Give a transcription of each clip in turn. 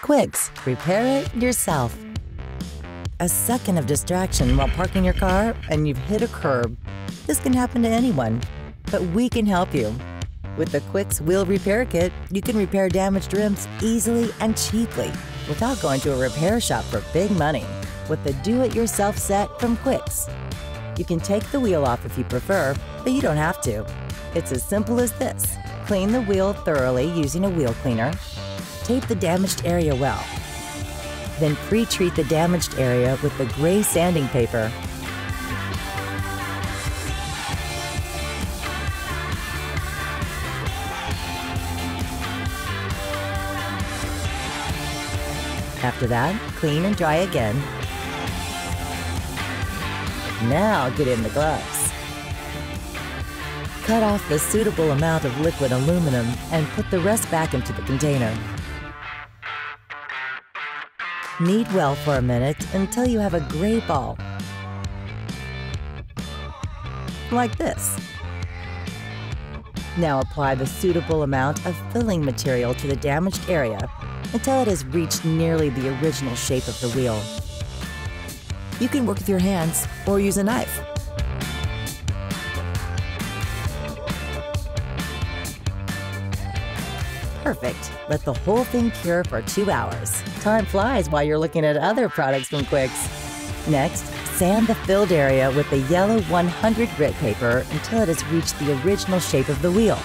Quicks, repair it yourself. A second of distraction while parking your car and you've hit a curb. This can happen to anyone, but we can help you. With the Quicks Wheel Repair Kit, you can repair damaged rims easily and cheaply without going to a repair shop for big money. With the Do-It-Yourself set from Quicks, you can take the wheel off if you prefer, but you don't have to. It's as simple as this. Clean the wheel thoroughly using a wheel cleaner. Tape the damaged area well. Then pre-treat the damaged area with the gray sanding paper. After that, clean and dry again. Now get in the gloves. Cut off the suitable amount of liquid aluminum and put the rest back into the container. Knead well for a minute until you have a gray ball. Like this. Now apply the suitable amount of filling material to the damaged area until it has reached nearly the original shape of the wheel. You can work with your hands or use a knife. Perfect. Let the whole thing cure for 2 hours. Time flies while you're looking at other products from Quicks. Next, sand the filled area with the yellow 100 grit paper until it has reached the original shape of the wheel.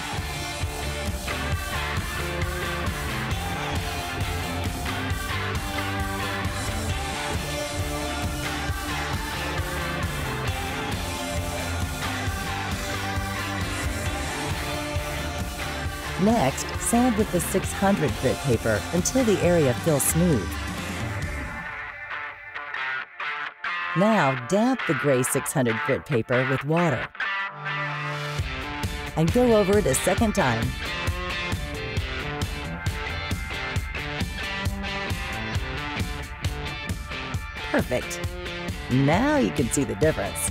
Next, sand with the 600 grit paper until the area feels smooth. Now, damp the gray 600 grit paper with water and go over it a second time. Perfect. Now you can see the difference.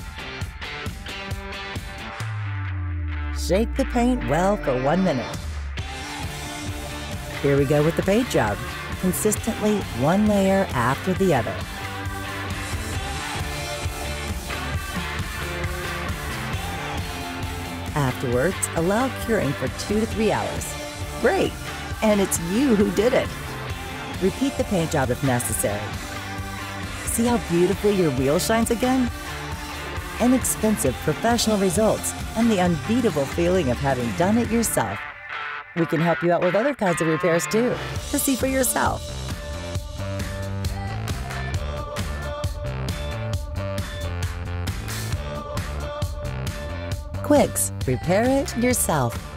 Shake the paint well for 1 minute. Here we go with the paint job, consistently one layer after the other. Afterwards, allow curing for 2 to 3 hours. Great! And it's you who did it! Repeat the paint job if necessary. See how beautifully your wheel shines again? Inexpensive professional results and the unbeatable feeling of having done it yourself. We can help you out with other kinds of repairs too, to see for yourself. Quicks, repair it yourself.